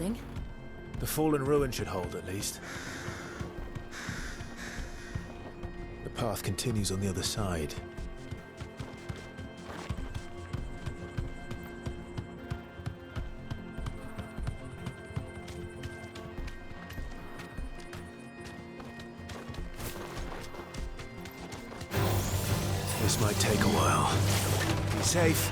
holding. The fallen ruin should hold, at least. The path continues on the other side. This might take a while. Be safe.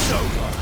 It's over.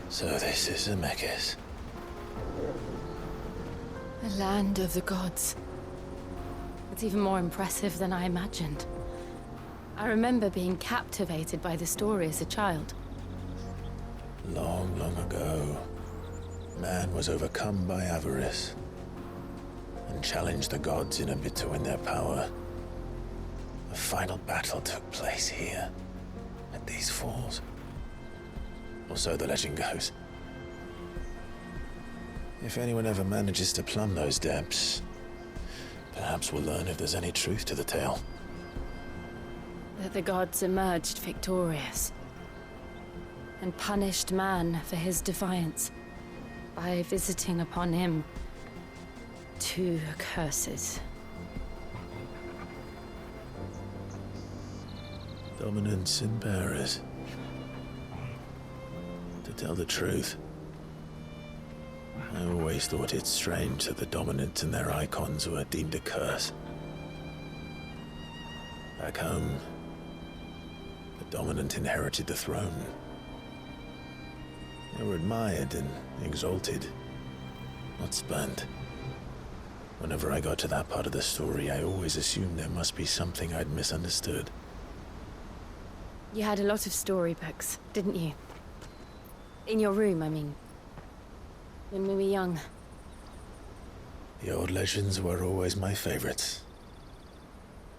So this is Zemeckis. The land of the gods. It's even more impressive than I imagined. I remember being captivated by the story as a child. Long, long ago, man was overcome by avarice and challenged the gods in a bid to win their power. The final battle took place here, at these falls. Or so the legend goes. If anyone ever manages to plumb those depths, perhaps we'll learn if there's any truth to the tale. That the gods emerged victorious and punished man for his defiance by visiting upon him two curses. Dominance and bearers. To tell the truth, I always thought it strange that the dominant and their icons were deemed a curse. Back home, the dominant inherited the throne. They were admired and exalted, not spurned. Whenever I got to that part of the story, I always assumed there must be something I'd misunderstood. You had a lot of storybooks, didn't you? In your room, I mean. When we were young. The old legends were always my favorites.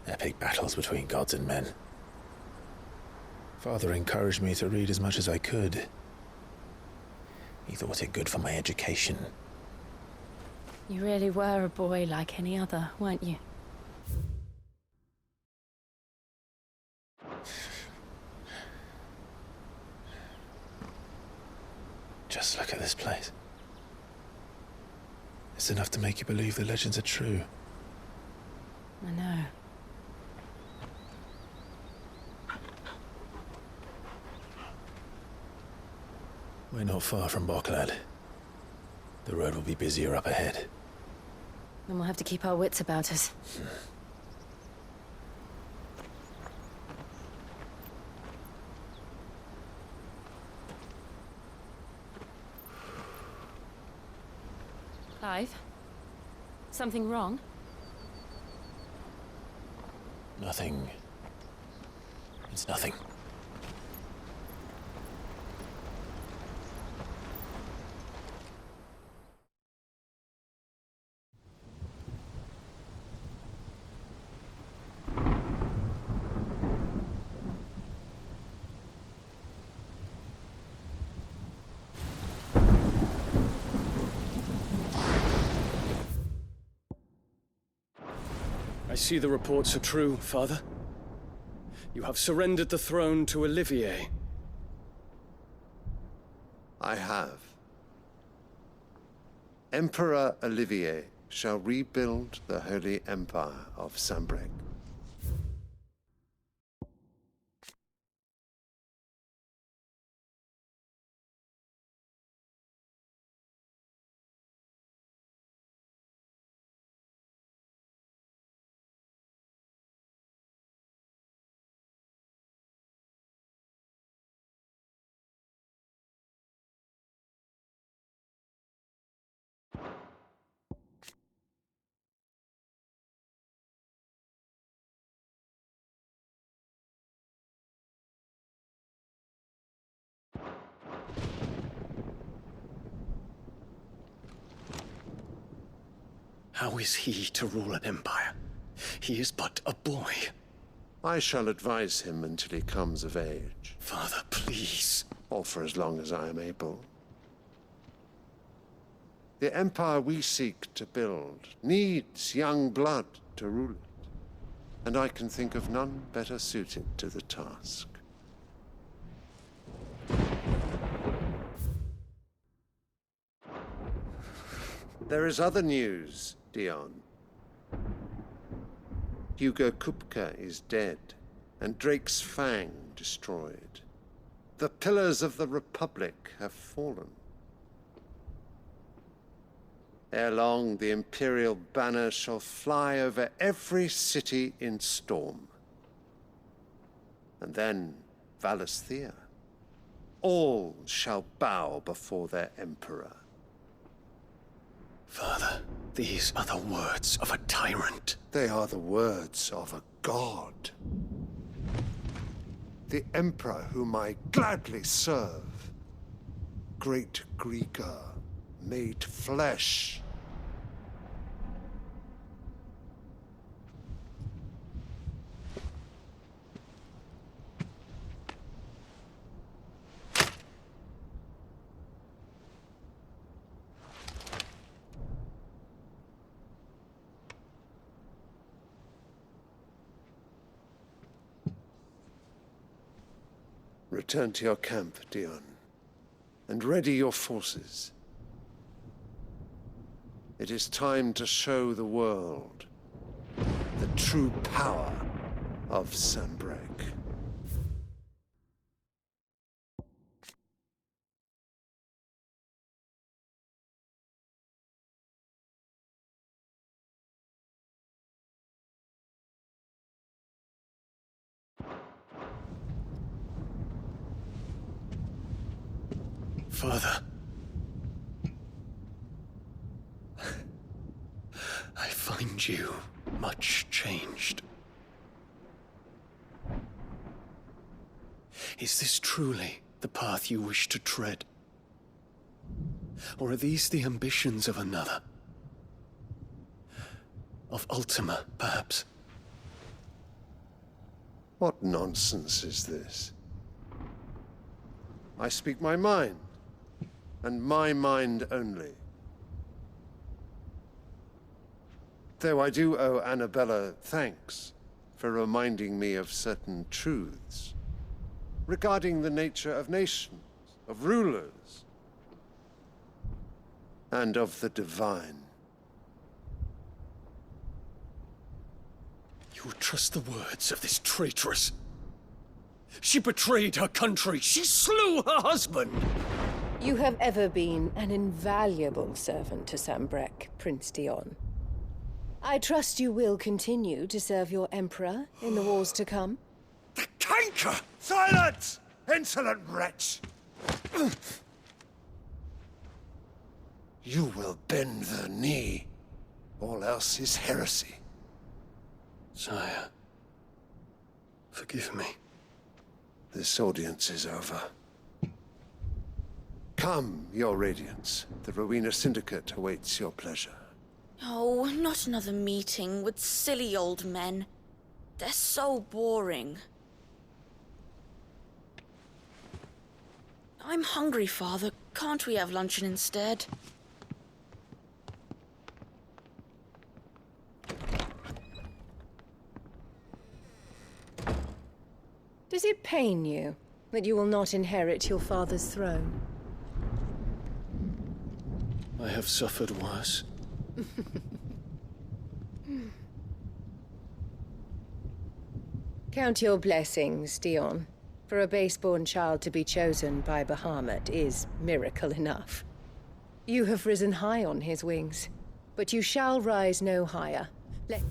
Epic battles between gods and men. Father encouraged me to read as much as I could. He thought it good for my education. You really were a boy like any other, weren't you? Just look at this place. It's enough to make you believe the legends are true. I know. We're not far from Boklad. The road will be busier up ahead. Then we'll have to keep our wits about us. Clive? Something wrong? Nothing. It's nothing. I see the reports are true, Father. You have surrendered the throne to Olivier. I have. Emperor Olivier shall rebuild the Holy Empire of Sambrec. How is he to rule an empire? He is but a boy. I shall advise him until he comes of age, Father, please. or for as long as I am able. The empire we seek to build needs young blood to rule it, and I can think of none better suited to the task. There is other news, Dion. Hugo Kupka is dead, and Drake's Fang destroyed. The pillars of the Republic have fallen. Ere long, the Imperial banner shall fly over every city in Storm. And then, Valisthea. All shall bow before their Emperor. Father, these are the words of a tyrant. They are the words of a god. The Emperor whom I gladly serve. Great Greeker, made flesh. Return to your camp, Dion, and ready your forces. It is time to show the world the true power of Sambrec. Father. I find you much changed. Is this truly the path you wish to tread? Or are these the ambitions of another? Of Ultima, perhaps? What nonsense is this? I speak my mind, and my mind only. Though I do owe Annabella thanks for reminding me of certain truths regarding the nature of nations, of rulers, and of the divine. You would trust the words of this traitress? She betrayed her country. She slew her husband. You have ever been an invaluable servant to Sambrec, Prince Dion. I trust you will continue to serve your Emperor in the wars to come. The canker! Silence! Insolent wretch! You will bend the knee. All else is heresy. Sire, forgive me. This audience is over. Come, your Radiance. The Rowena Syndicate awaits your pleasure. Oh, not another meeting with silly old men. They're so boring. I'm hungry, Father. Can't we have luncheon instead? pain you that you will not inherit your father's throne? I have suffered worse. Count your blessings, Dion. For a base-born child to be chosen by Bahamut is miracle enough. You have risen high on his wings, but you shall rise no higher. Let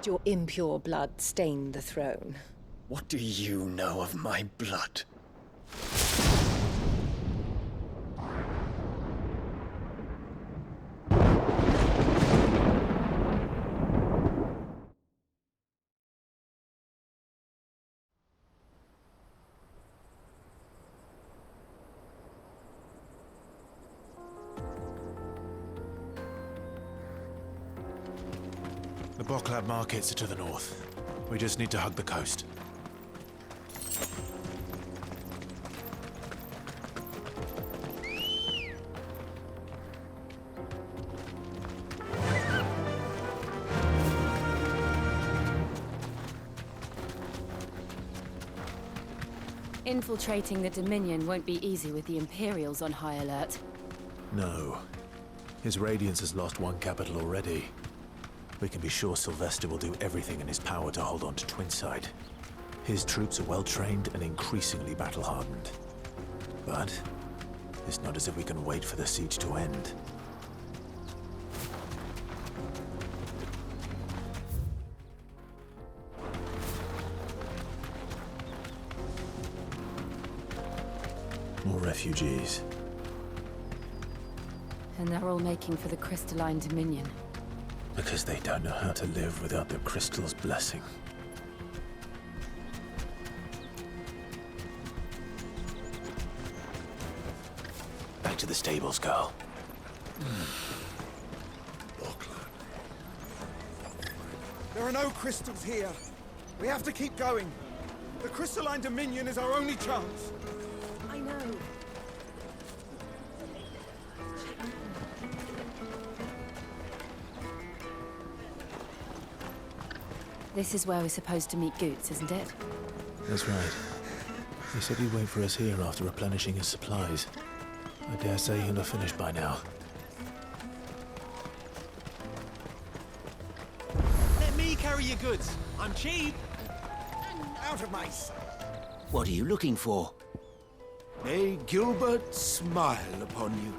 your impure blood stain the throne. What do you know of my blood? The Boklab markets are to the north. We just need to hug the coast. Infiltrating the Dominion won't be easy with the Imperials on high alert. No. His Radiance has lost one capital already. We can be sure Sylvester will do everything in his power to hold on to Twinside. His troops are well-trained and increasingly battle-hardened. But it's not as if we can wait for the siege to end. More refugees. And they're all making for the Crystalline Dominion. Because they don't know how to live without the crystal's blessing. Back to the stables, girl. There are no crystals here. We have to keep going. The Crystalline Dominion is our only chance. I know. This is where we're supposed to meet Goots, isn't it? That's right. He said he'd wait for us here after replenishing his supplies. I dare say he'll have finished by now. Let me carry your goods. I'm cheap. Out of my sight. What are you looking for? May Gilbert smile upon you.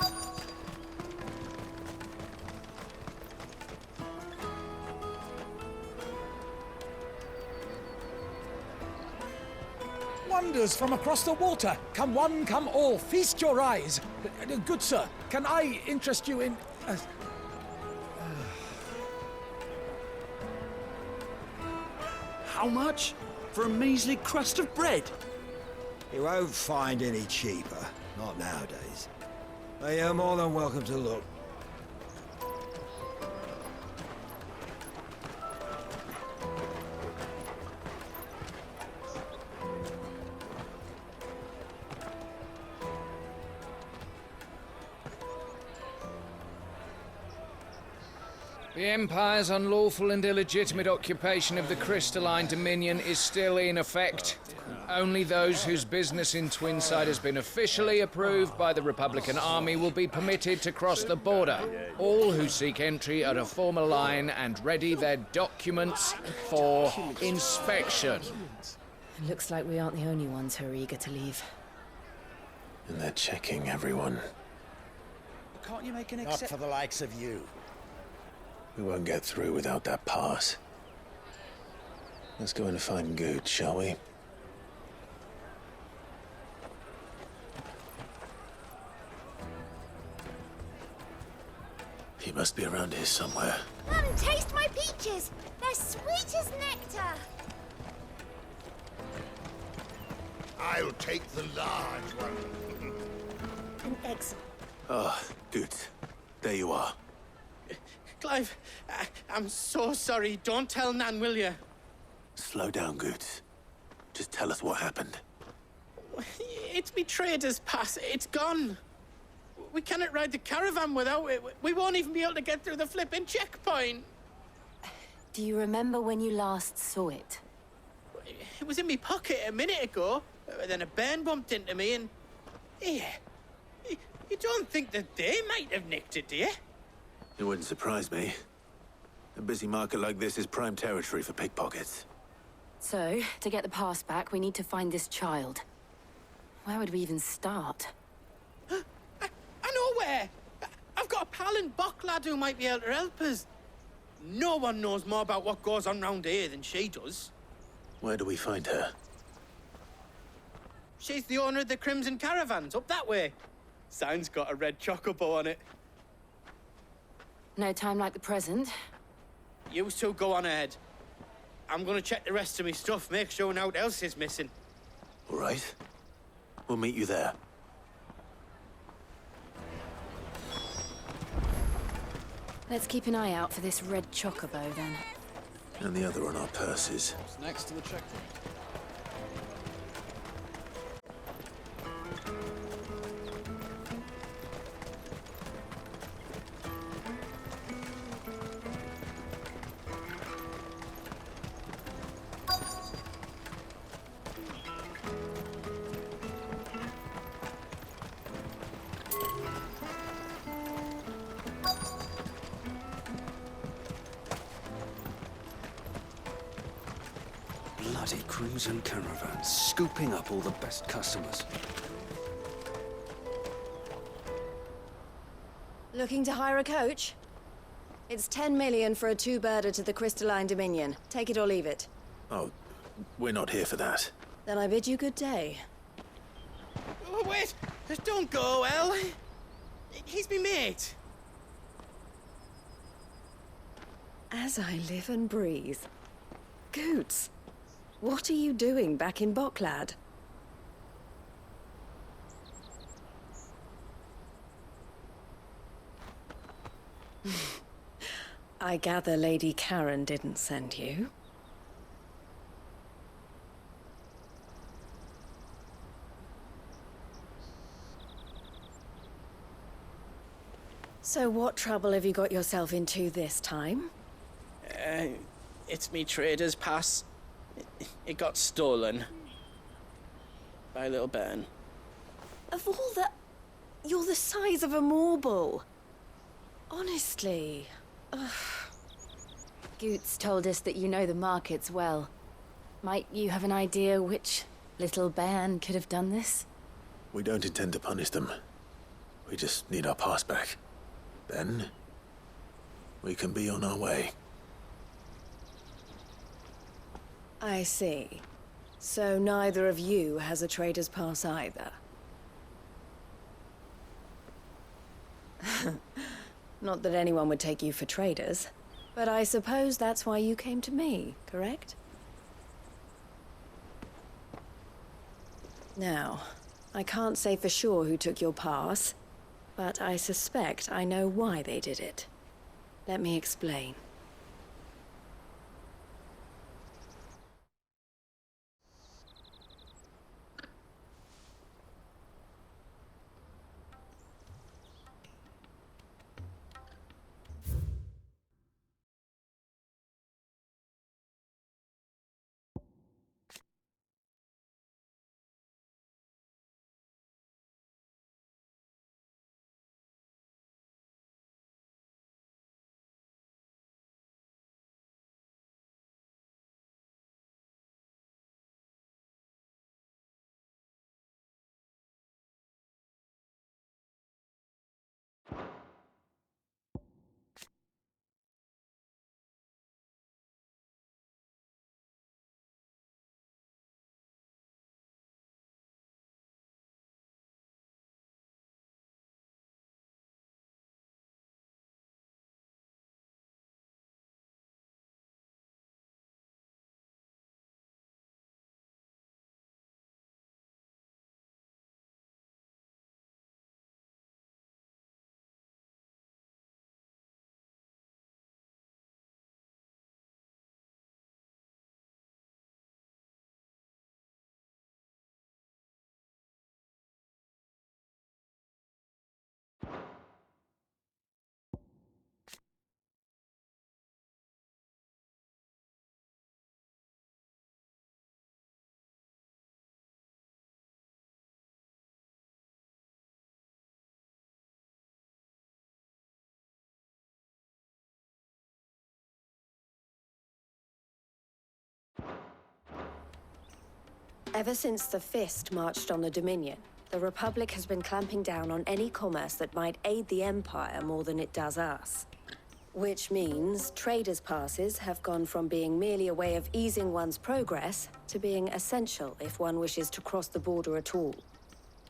Wonders from across the water. Come one, come all. Feast your eyes. Good sir, can I interest you in... How much? For a measly crust of bread? You won't find any cheaper. Not nowadays. But you're more than welcome to look. The Empire's unlawful and illegitimate occupation of the Crystalline Dominion is still in effect. Only those whose business in Twinside has been officially approved by the Republican Army will be permitted to cross the border. All who seek entry are to form a line and ready their documents for inspection. It looks like we aren't the only ones who are eager to leave. And they're checking everyone. Can't you make an Not for the likes of you. We won't get through without that pass. Let's go and find Goot, shall we? He must be around here somewhere. Come taste my peaches! They're sweet as nectar! I'll take the large one. An exile. Ah, good. There you are. Clive, I'm so sorry. Don't tell Nan, will you? Slow down, Goots. Just tell us what happened. It's me trader's pass. It's gone. We cannot ride the caravan without it. We won't even be able to get through the flipping checkpoint. Do you remember when you last saw it? It was in my pocket a minute ago. Then a bairn bumped into me and... Yeah. You don't think that they might have nicked it, do you? It wouldn't surprise me. A busy market like this is prime territory for pickpockets. So, to get the pass back, we need to find this child. Where would we even start? I know where! I've got a pal in Bock lad who might be able to help us. No one knows more about what goes on round here than she does. Where do we find her? She's the owner of the Crimson Caravans, up that way. Sign's got a red chocobo on it. No time like the present. You two go on ahead. I'm gonna check the rest of my stuff, make sure naught else is missing. All right. We'll meet you there. Let's keep an eye out for this red chocobo, then. And the other on our purses. What's next to the checkpoint? Bloody Crimson Caravans, scooping up all the best customers. Looking to hire a coach? It's 10 million for a two-birder to the Crystalline Dominion. Take it or leave it. Oh, we're not here for that. Then I bid you good day. Oh, wait! Don't go, El. He's me mate. As I live and breathe. Goots, what are you doing back in Bocklad? I gather Lady Karen didn't send you. So what trouble have you got yourself into this time? It's me trader's pass. It got stolen. By a little bairn. Of all the... You're the size of a marble. Honestly. Ugh. Goots told us that you know the markets well. Might you have an idea which little bairn could have done this? We don't intend to punish them. We just need our pass back. Then, we can be on our way. I see. So neither of you has a trader's pass either. Not that anyone would take you for traders, but I suppose that's why you came to me, correct? Now, I can't say for sure who took your pass, but I suspect I know why they did it. Let me explain. Ever since the Fist marched on the Dominion, the Republic has been clamping down on any commerce that might aid the Empire more than it does us. Which means traders' passes have gone from being merely a way of easing one's progress to being essential if one wishes to cross the border at all.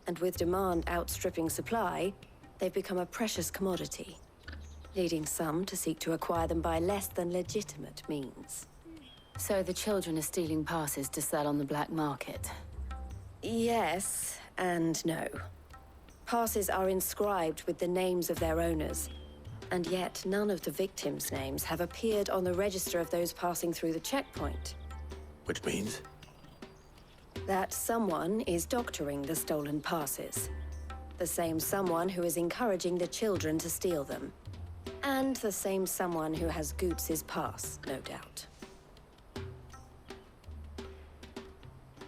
And with demand outstripping supply, they've become a precious commodity, leading some to seek to acquire them by less than legitimate means. So the children are stealing passes to sell on the black market? Yes and no. Passes are inscribed with the names of their owners, and yet none of the victims' names have appeared on the register of those passing through the checkpoint. Which means? That someone is doctoring the stolen passes. The same someone who is encouraging the children to steal them. And the same someone who has Goots's pass, no doubt.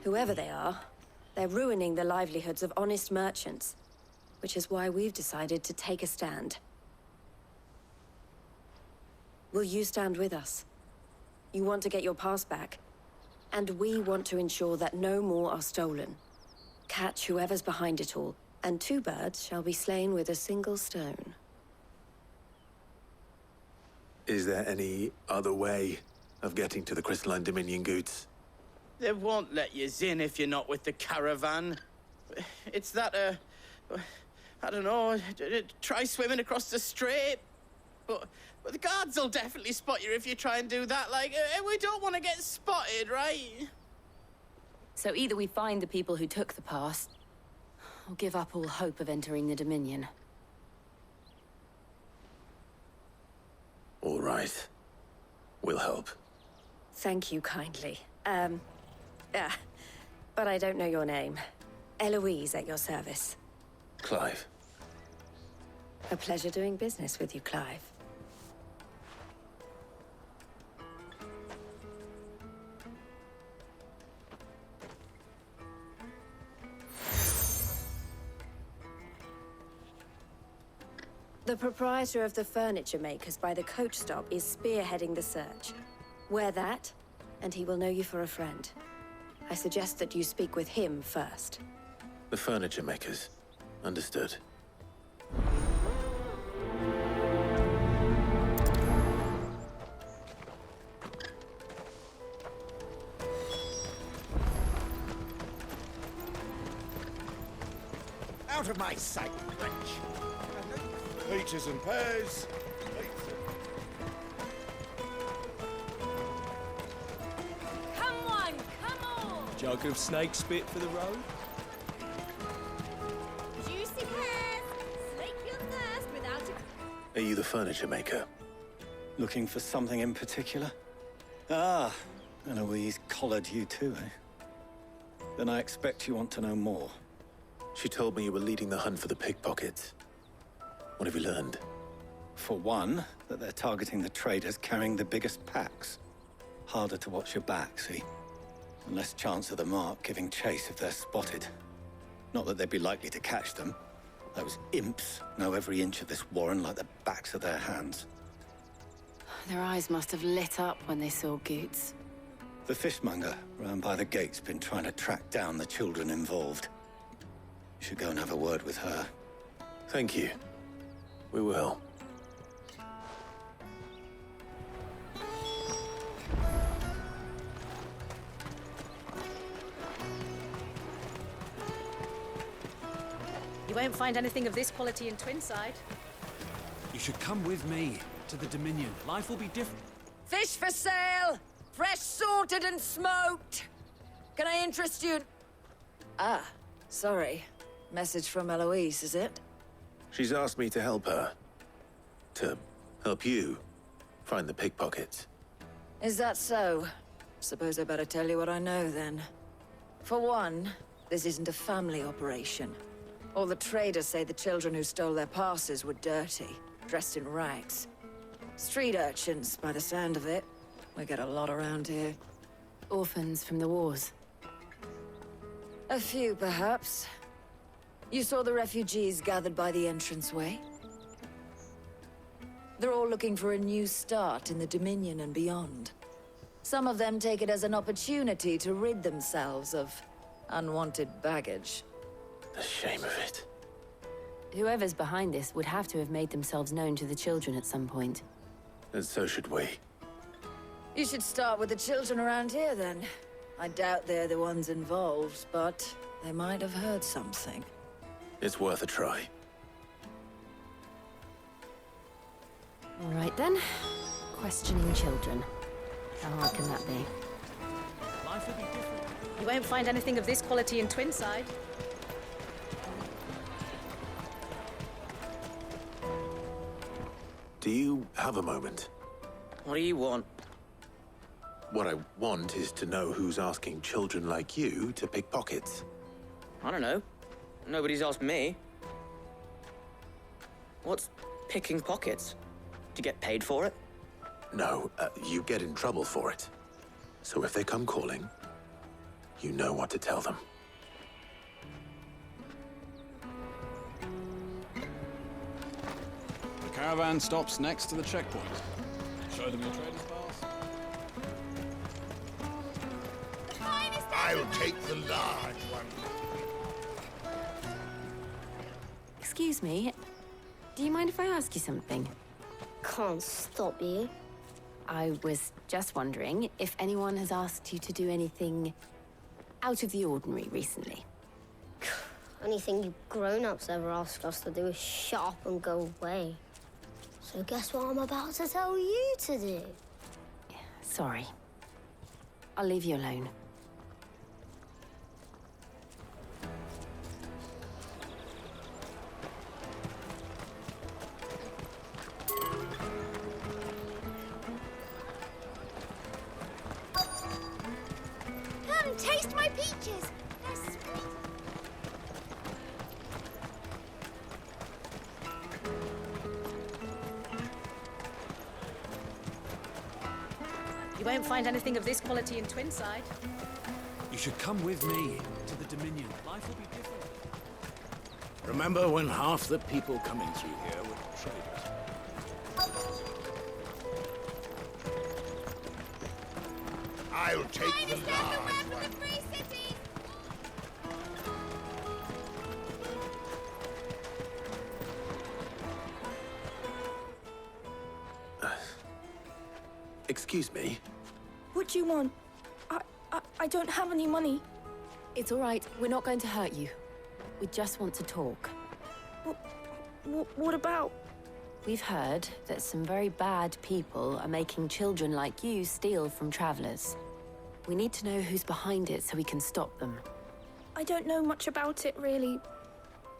Whoever they are, they're ruining the livelihoods of honest merchants, which is why we've decided to take a stand. Will you stand with us? You want to get your pass back, and we want to ensure that no more are stolen. Catch whoever's behind it all, and 2 birds shall be slain with a single stone. Is there any other way of getting to the Crystalline Dominion, Goots? They won't let you in if you're not with the caravan. It's that, I don't know, try swimming across the strait. But the guards will definitely spot you if you try and do that. Like, we don't want to get spotted, right? So either we find the people who took the pass, or give up all hope of entering the Dominion. All right. We'll help. Thank you kindly. But I don't know your name. Eloise at your service. Clive. A pleasure doing business with you, Clive. The proprietor of the furniture makers by the coach stop is spearheading the search. Wear that, and he will know you for a friend. I suggest that you speak with him first. The furniture makers. Understood. Out of my sight, wretch! Peaches and pears. Come on, come on! Jug of snake spit for the road? Juicy pears! Slake your thirst without a... Are you the furniture maker? Looking for something in particular? Ah, Eloise collared you too, eh? Then I expect you want to know more. She told me you were leading the hunt for the pickpockets. What have you learned? For one, that they're targeting the traders carrying the biggest packs. Harder to watch your back, see? And less chance of the mark giving chase if they're spotted. Not that they'd be likely to catch them. Those imps know every inch of this warren like the backs of their hands. Their eyes must have lit up when they saw Goots. The fishmonger round by the gate's been trying to track down the children involved. You should go and have a word with her. Thank you. We will. You won't find anything of this quality in Twinside. You should come with me to the Dominion. Life will be different. Fish for sale! Fresh sorted and smoked! Can I interest you? Ah, sorry. Message from Eloise, is it? She's asked me to help her. To help you find the pickpockets. Is that so? Suppose I better tell you what I know, then. For one, this isn't a family operation. All the traders say the children who stole their passes were dirty, dressed in rags. Street urchins, by the sound of it. We get a lot around here. Orphans from the wars. A few, perhaps. You saw the refugees gathered by the entranceway? They're all looking for a new start in the Dominion and beyond. Some of them take it as an opportunity to rid themselves of Unwanted baggage. The shame of it. Whoever's behind this would have to have made themselves known to the children at some point. And so should we. You should start with the children around here, then. I doubt they're the ones involved, but they might have heard something. It's worth a try. All right, then. Questioning children. How hard can that be? Life will be different. You won't find anything of this quality in Twinside. Do you have a moment? What do you want? What I want is to know who's asking children like you to pick pockets. I don't know. Nobody's asked me. What's picking pockets? Do you get paid for it? No, you get in trouble for it. So if they come calling, you know what to tell them. The caravan stops next to the checkpoint. Show them your trader's pass. I'll take the large one. Excuse me. Do you mind if I ask you something? Can't stop you. I was just wondering if anyone has asked you to do anything out of the ordinary recently. Anything you grown-ups ever ask us to do is shut up and go away. So guess what I'm about to tell you to do? Sorry. I'll leave you alone. Come, taste my peaches! They're sweet. You won't find anything of this quality in Twinside. You should come with me to the Dominion. Life will be different. Remember when half the people coming through here were traders? I'll take the large one. Excuse me? What do you want? I don't have any money. It's all right. We're not going to hurt you. We just want to talk. What about? We've heard that some very bad people are making children like you steal from travelers. We need to know who's behind it so we can stop them. I don't know much about it, really.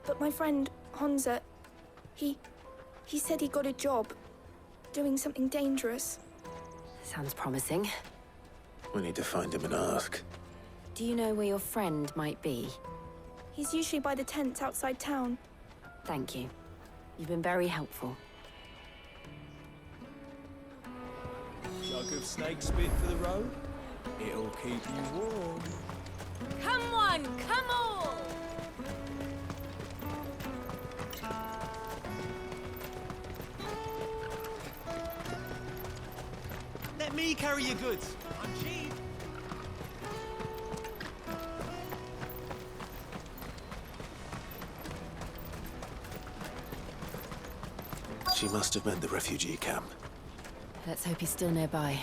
But my friend, Hansa, he said he got a job doing something dangerous. Sounds promising. We need to find him and ask. Do you know where your friend might be? He's usually by the tents outside town. Thank you. You've been very helpful. Jug of snake spit for the road? It'll keep you warm. Come one, come all! Let me carry your goods. I'm cheap. She must have meant the refugee camp. Let's hope he's still nearby.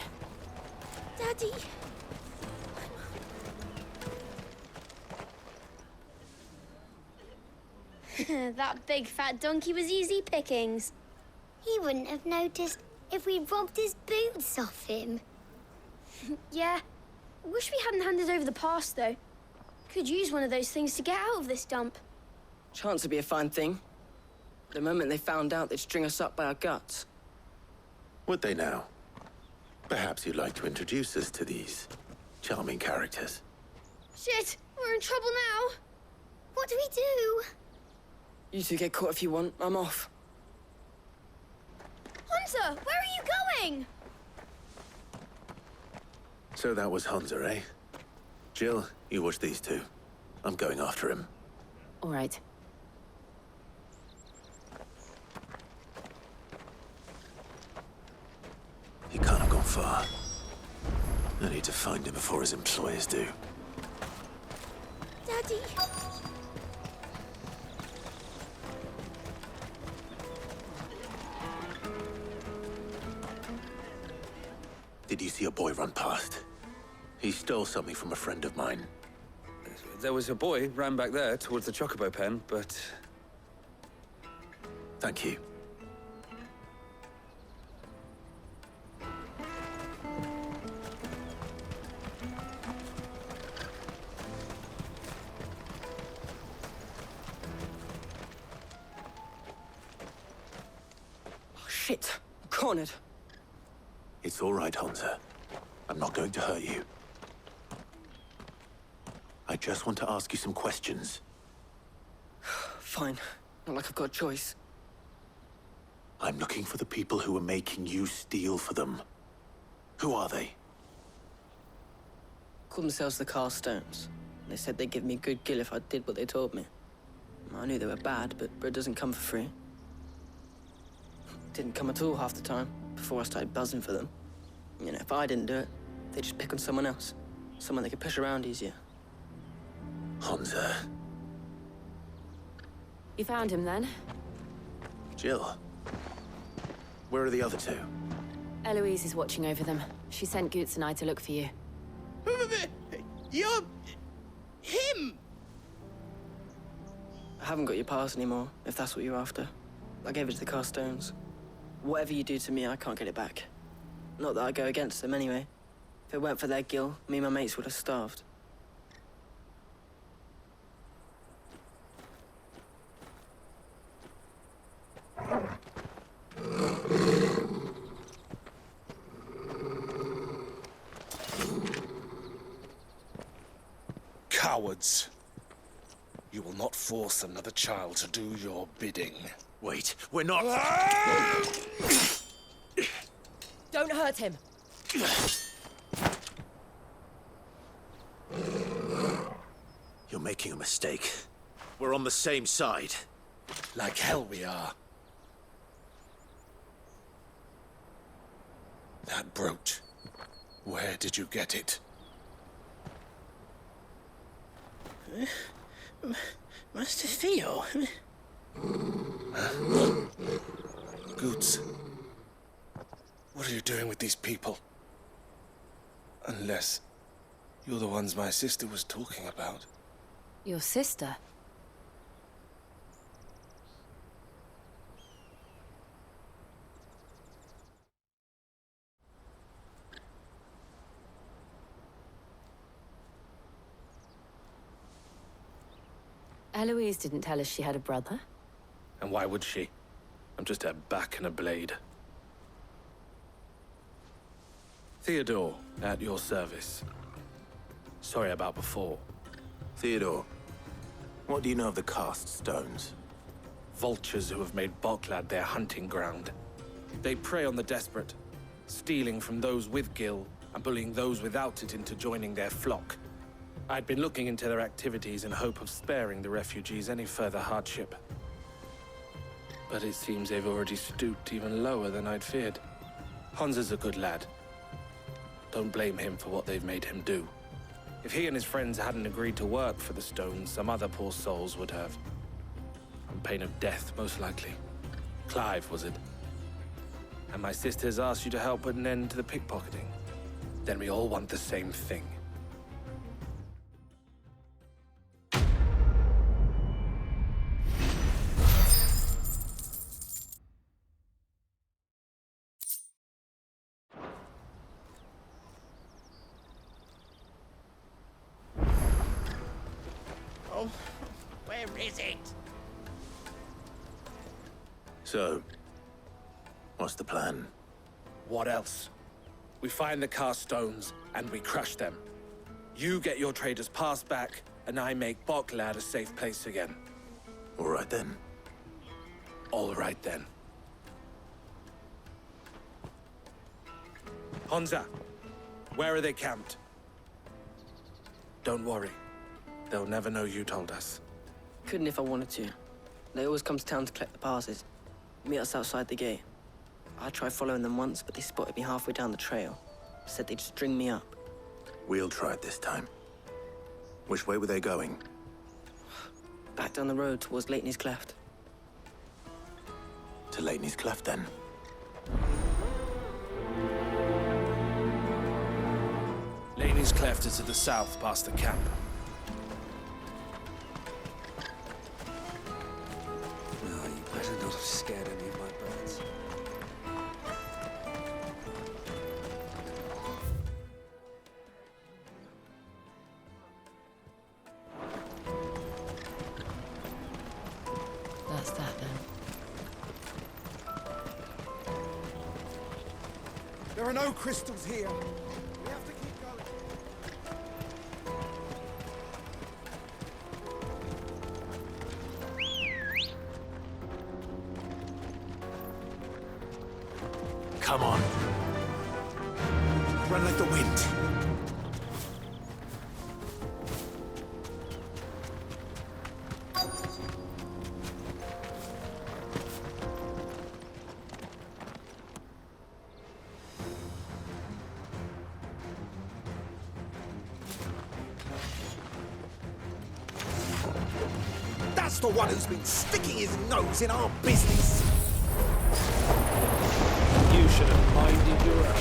Daddy! That big fat donkey was easy pickings. He wouldn't have noticed if we robbed his boots off him. Yeah. Wish we hadn't handed over the pass, though. Could use one of those things to get out of this dump. Chance would be a fine thing. The moment they found out, they'd string us up by our guts. Would they now? Perhaps you'd like to introduce us to these charming characters. Shit! We're in trouble now! What do we do? You two get caught if you want. I'm off. Hunter, where are you going? So that was Hansa, eh? Jill, you watch these two. I'm going after him. All right. He can't have gone far. I need to find him before his employers do. Daddy! Did you see a boy run past? He stole something from a friend of mine. There was a boy ran back there towards the chocobo pen, but... Thank you. Oh, shit. I'm cornered. It's all right, Hansa. I'm not going to hurt you. I just want to ask you some questions. Fine. Not like I've got a choice. I'm looking for the people who are making you steal for them. Who are they? Called themselves the Carstones. They said they'd give me a good gill if I did what they told me. I knew they were bad, but bread doesn't come for free. Didn't come at all half the time, before I started buzzing for them. You know, if I didn't do it, they'd just pick on someone else. Someone they could push around easier. Hansa. You found him then? Jill. Where are the other two? Eloise is watching over them. She sent Goots and I to look for you. You're... him! I haven't got your pass anymore, if that's what you're after. I gave it to the Carstones. Whatever you do to me, I can't get it back. Not that I go against them anyway. If it weren't for their gill, me and my mates would have starved. Cowards. You will not force another child to do your bidding. Wait, we're not... Don't hurt him. You're making a mistake. We're on the same side. Like hell we are. That brooch. Where did you get it? Master Theo? Goots. What are you doing with these people? Unless you're the ones my sister was talking about. Your sister? Eloise didn't tell us she had a brother. And why would she? I'm just her back and a blade. Theodore, at your service. Sorry about before. Theodore, what do you know of the Cast Stones? Vultures who have made Boklad their hunting ground. They prey on the desperate, stealing from those with gil and bullying those without it into joining their flock. I'd been looking into their activities in hope of sparing the refugees any further hardship. But it seems they've already stooped even lower than I'd feared. Hansa's a good lad. Don't blame him for what they've made him do. If he and his friends hadn't agreed to work for the Stones, some other poor souls would have. On pain of death, most likely. Clive, was it? And my sisters asked you to help put an end to the pickpocketing. Then we all want the same thing. Oh, where is it? So, what's the plan? What else? We find the Cast Stones and we crush them. You get your trader's pass back, and I make Boklad a safe place again. All right then. All right then. Hansa, where are they camped? Don't worry. They'll never know you told us. Couldn't if I wanted to. They always come to town to collect the passes. Meet us outside the gate. I tried following them once, but they spotted me halfway down the trail. Said they'd string me up. We'll try it this time. Which way were they going? Back down the road towards Leitney's Cleft. To Leitney's Cleft, then. Laney's Cleft is to the south, past the camp. No, you better not have scared any of my birds. That's that then. There are no crystals here. We have to keep going. Come on. Run like the wind. That's the one who's been sticking his nose in our business. You should have minded your own.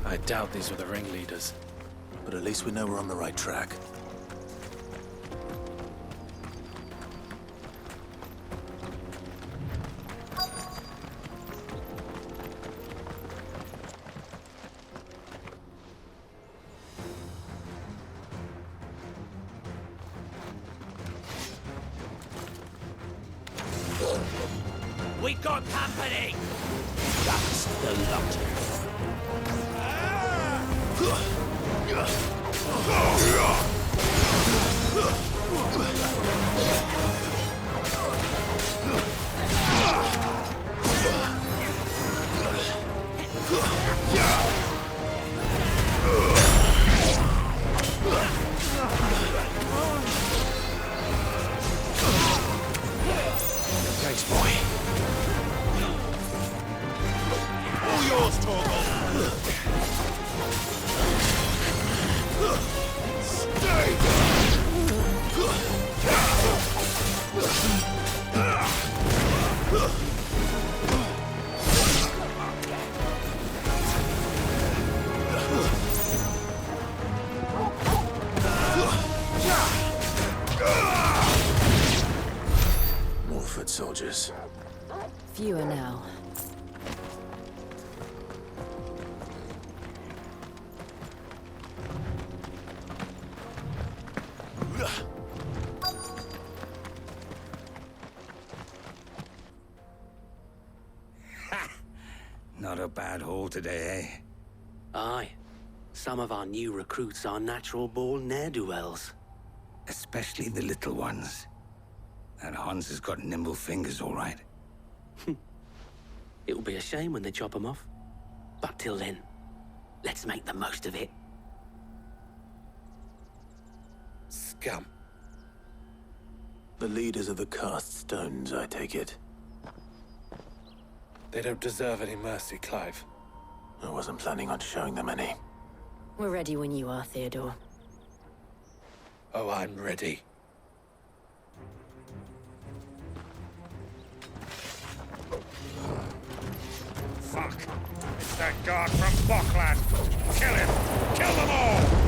I doubt these were the ringleaders. But at least we know we're on the right track. We got company! That's the lot. Thanks, boy. All yours, Torvald. Stay! More foot soldiers. Fewer now. Not a bad haul today, eh? Aye. Some of our new recruits are natural-born ne'er-do-wells. Especially the little ones. That Hans has got nimble fingers, all right. It'll be a shame when they chop them off. But till then, let's make the most of it. Scum. The leaders of the cast stones, I take it. They don't deserve any mercy, Clive. I wasn't planning on showing them any. We're ready when you are, Theodore. Oh, I'm ready. Fuck! It's that guard from Bokland! Kill him! Kill them all!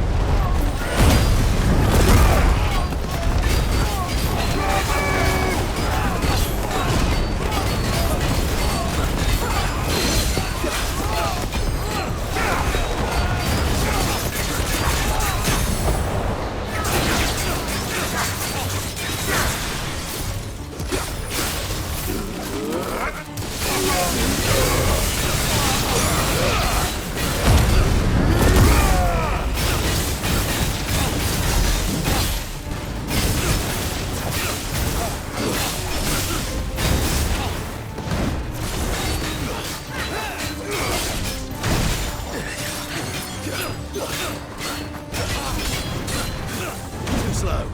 Too slow.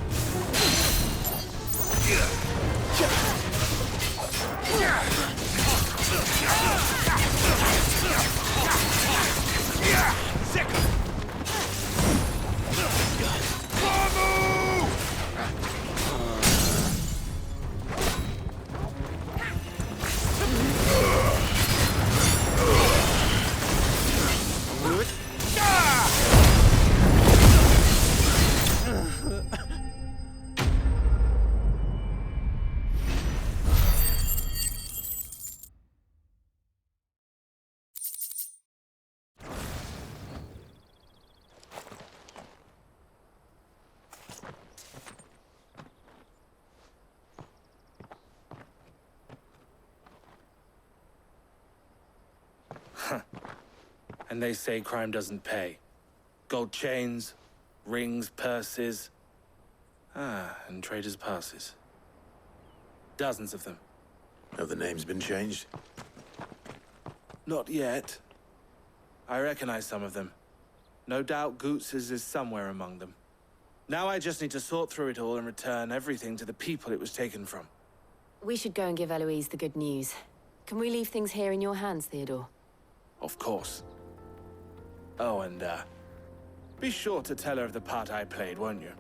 And they say crime doesn't pay. Gold chains, rings, purses. And traders' passes. Dozens of them. Have the names been changed? Not yet. I recognize some of them. No doubt Goots's is somewhere among them. Now I just need to sort through it all and return everything to the people it was taken from. We should go and give Eloise the good news. Can we leave things here in your hands, Theodore? Of course. Oh, and, be sure to tell her of the part I played, won't you?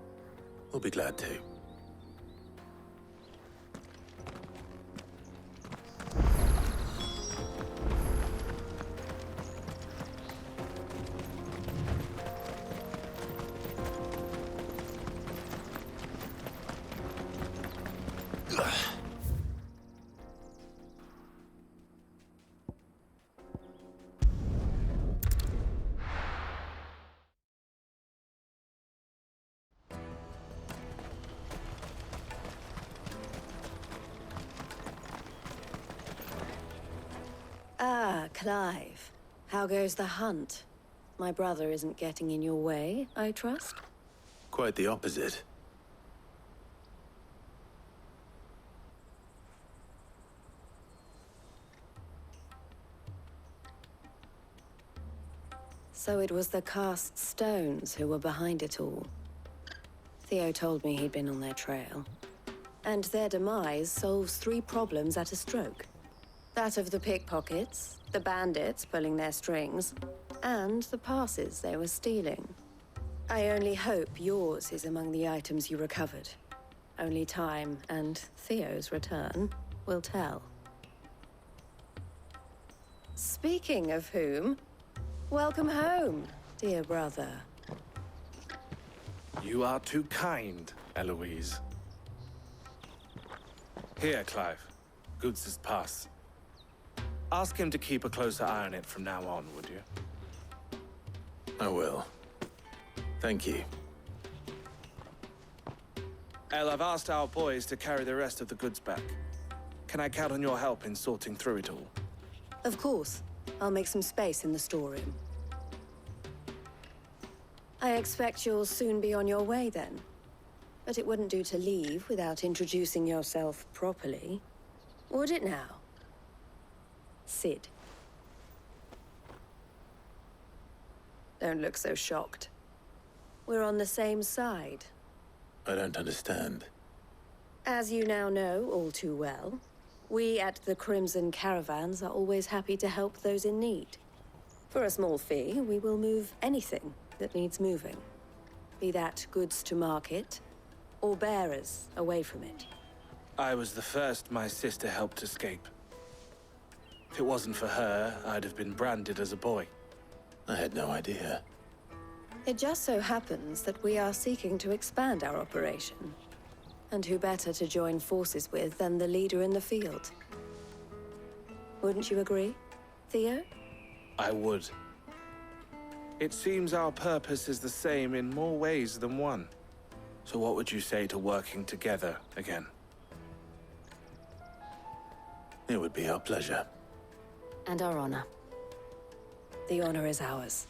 We'll be glad to. Ah, Clive. How goes the hunt? My brother isn't getting in your way, I trust? Quite the opposite. So it was the cast stones who were behind it all. Theo told me he'd been on their trail. And their demise solves 3 problems at a stroke. That of the pickpockets, the bandits pulling their strings, and the passes they were stealing. I only hope yours is among the items you recovered. Only time and Theo's return will tell. Speaking of whom, welcome home, dear brother. You are too kind, Eloise. Here, Clive. Goots's pass. Ask him to keep a closer eye on it from now on, would you? I will. Thank you. El, I've asked our boys to carry the rest of the goods back. Can I count on your help in sorting through it all? Of course. I'll make some space in the storeroom. I expect you'll soon be on your way then. But it wouldn't do to leave without introducing yourself properly. Would it now? Sid. Don't look so shocked. We're on the same side. I don't understand. As you now know all too well, we at the Crimson Caravans are always happy to help those in need. For a small fee, we will move anything that needs moving. Be that goods to market, or bearers away from it. I was the first my sister helped escape. If it wasn't for her, I'd have been branded as a boy. I had no idea. It just so happens that we are seeking to expand our operation. And who better to join forces with than the leader in the field? Wouldn't you agree, Theo? I would. It seems our purpose is the same in more ways than one. So what would you say to working together again? It would be our pleasure. And our honor. The honor is ours.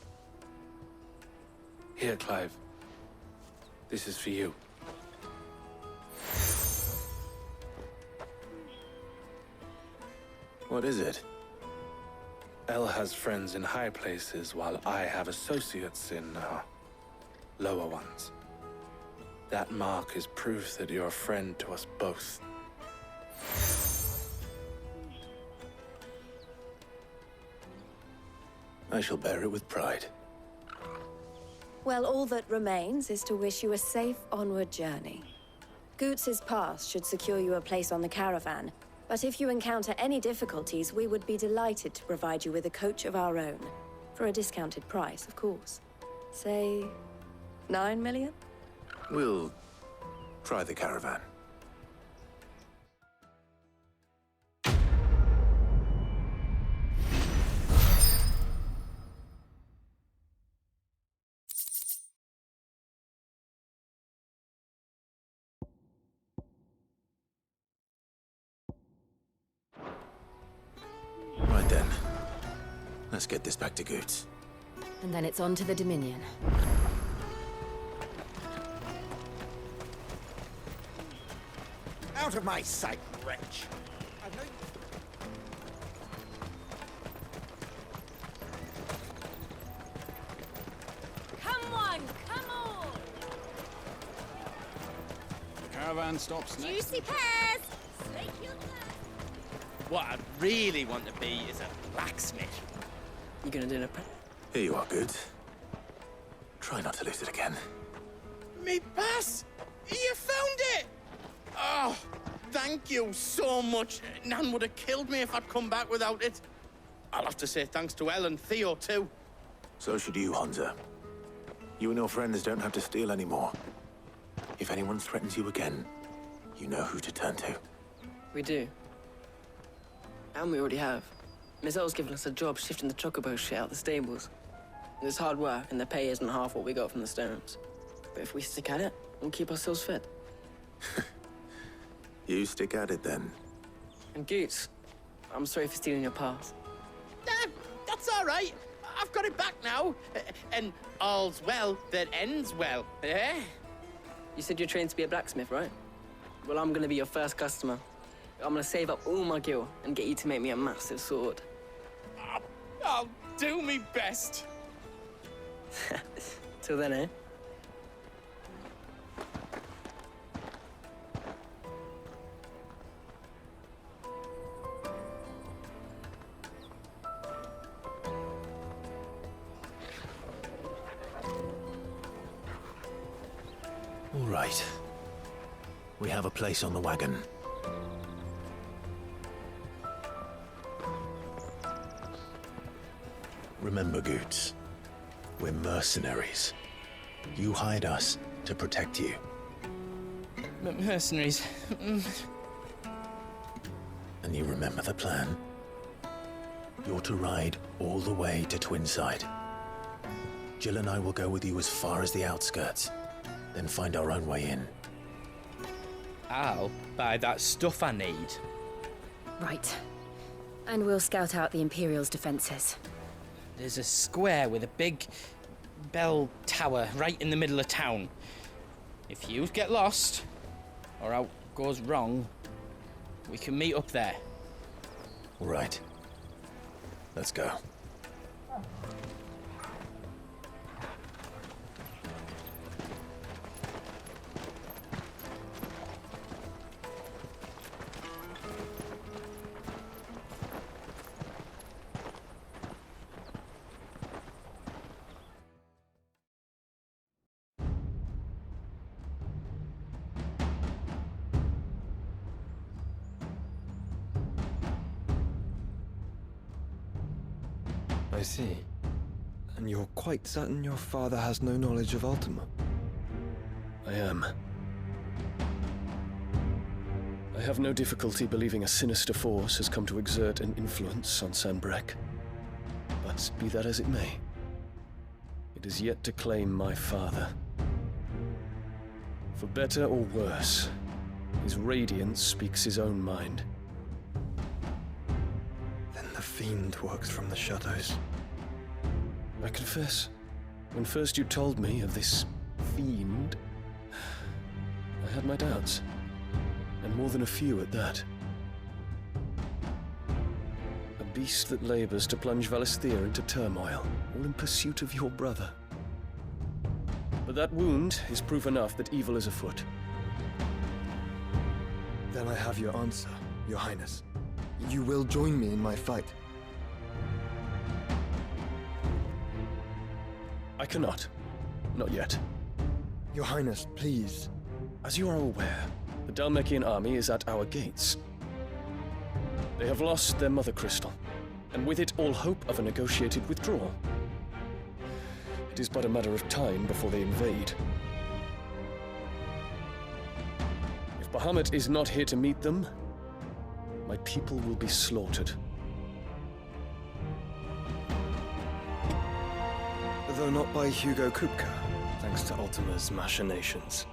Here, Clive. This is for you. What is it? El has friends in high places, while I have associates in, lower ones. That mark is proof that you're a friend to us both. I shall bear it with pride. Well, all that remains is to wish you a safe onward journey. Goots's pass should secure you a place on the caravan, but if you encounter any difficulties, we would be delighted to provide you with a coach of our own. For a discounted price, of course. Say, 9 million? We'll try the caravan. Right then. Let's get this back to Goots. And then it's on to the Dominion. Out of my sight, wretch! Come on, come on! The caravan stops next. Juicy pears! Snake your thirst. What I'd really want to be is a blacksmith. You gonna do it? Here you are, Goots. Try not to lose it again. Me pass! You found it! Oh, thank you so much. Nan would have killed me if I'd come back without it. I'll have to say thanks to Elle and Theo, too. So should you, Hansa. You and your friends don't have to steal anymore. If anyone threatens you again, you know who to turn to. We do. And we already have. Miss Earl's given us a job shifting the chocobo shit out the stables. It's hard work, and the pay isn't half what we got from the Stones. But if we stick at it, we'll keep ourselves fit. You stick at it, then. And Goots, I'm sorry for stealing your pass. That's all right. I've got it back now. And all's well that ends well, eh? You said you're trained to be a blacksmith, right? Well, I'm gonna be your first customer. I'm gonna save up all my gil and get you to make me a massive sword. I'll do me best. Till then, eh? All right. We have a place on the wagon. Remember, Goots, we're mercenaries. You hired us to protect you. Mercenaries. And you remember the plan? You're to ride all the way to Twinside. Jill and I will go with you as far as the outskirts, then find our own way in. I'll buy that stuff I need. Right. And we'll scout out the Imperial's defenses. There's a square with a big bell tower right in the middle of town. If you get lost, or out goes wrong, we can meet up there. All right. Let's go. I see. And you're quite certain your father has no knowledge of Ultima? I am. I have no difficulty believing a sinister force has come to exert an influence on Sanbreque. But be that as it may, it is yet to claim my father. For better or worse, his radiance speaks his own mind. Then the fiend works from the shadows. I confess, when first you told me of this fiend, I had my doubts. And more than a few at that. A beast that labors to plunge Valisthea into turmoil, all in pursuit of your brother. But that wound is proof enough that evil is afoot. Then I have your answer, Your Highness. You will join me in my fight. I cannot. Not yet. Your Highness, please. As you are aware, the Dhalmekian army is at our gates. They have lost their mother crystal, and with it all hope of a negotiated withdrawal. It is but a matter of time before they invade. If Bahamut is not here to meet them, my people will be slaughtered. Though not by Hugo Kupka, thanks to Ultima's machinations.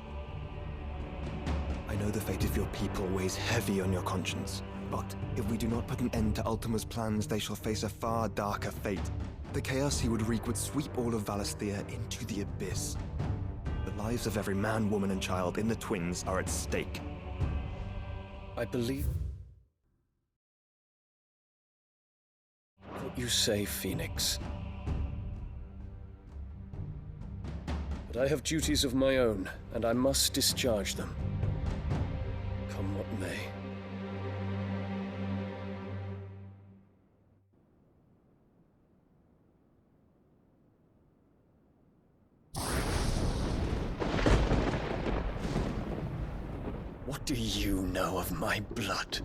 I know the fate of your people weighs heavy on your conscience, but if we do not put an end to Ultima's plans, they shall face a far darker fate. The chaos he would wreak would sweep all of Valisthea into the abyss. The lives of every man, woman, and child in the Twins are at stake. I believe what you say, Phoenix. But I have duties of my own, and I must discharge them. Come what may. What do you know of my blood?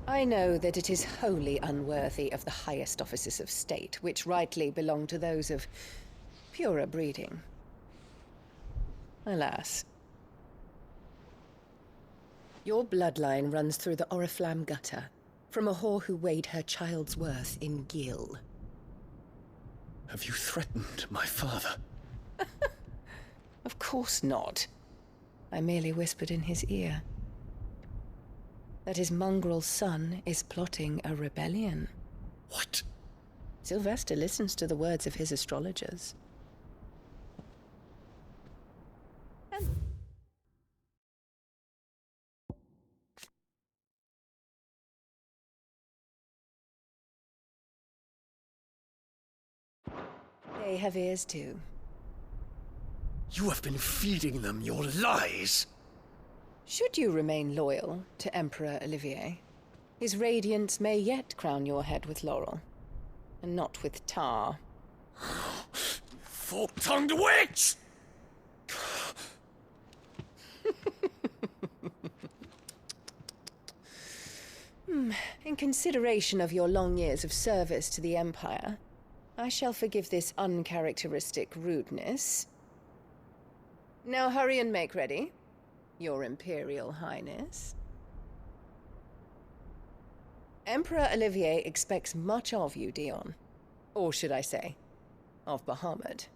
I know that it is wholly unworthy of the highest offices of state, which rightly belong to those of purer breeding. Alas. Your bloodline runs through the Oriflamme gutter, from a whore who weighed her child's worth in gil. Have you threatened my father? Of course not. I merely whispered in his ear that his mongrel son is plotting a rebellion. What? Sylvester listens to the words of his astrologers. They have ears too. You have been feeding them your lies! Should you remain loyal to Emperor Olivier, his radiance may yet crown your head with laurel, and not with tar. Fork-tongued witch! In consideration of your long years of service to the Empire, I shall forgive this uncharacteristic rudeness. Now hurry and make ready, Your Imperial Highness. Emperor Olivier expects much of you, Dion. Or should I say, of Bahamut.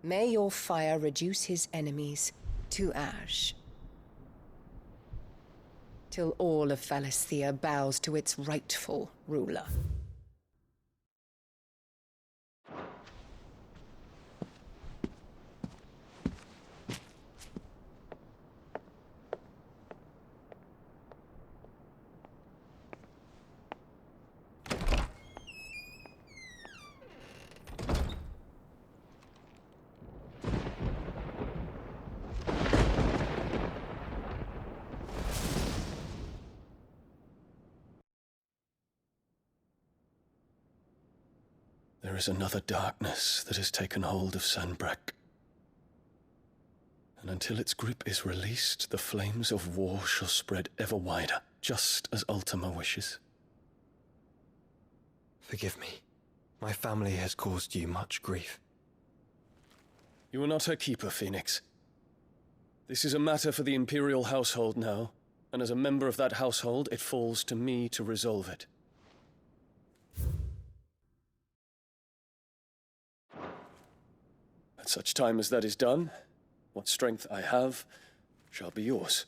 May your fire reduce his enemies to ash, till all of Valisthea bows to its rightful ruler. There is another darkness that has taken hold of Sanbreque. And until its grip is released, the flames of war shall spread ever wider, just as Ultima wishes. Forgive me. My family has caused you much grief. You are not her keeper, Phoenix. This is a matter for the Imperial household now, and as a member of that household, it falls to me to resolve it. At such time as that is done, what strength I have shall be yours.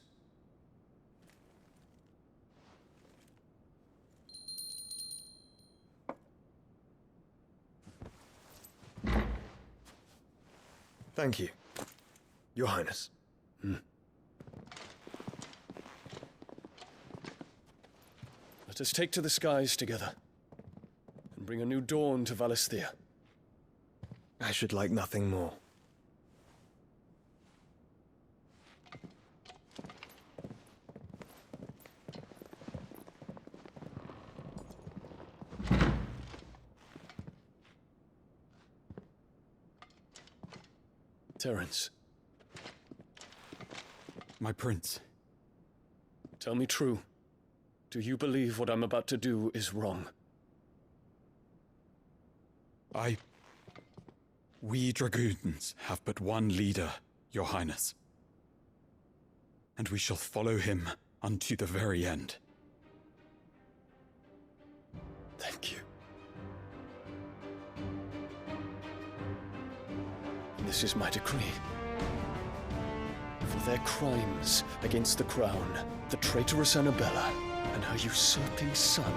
Thank you, Your Highness. Let us take to the skies together, and bring a new dawn to Valisthea. I should like nothing more. Terence. My prince. Tell me true. Do you believe what I'm about to do is wrong? We dragoons have but one leader, Your Highness. And we shall follow him unto the very end. Thank you. This is my decree. For their crimes against the crown, the traitorous Annabella and her usurping son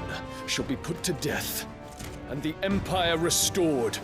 shall be put to death, and the Empire restored.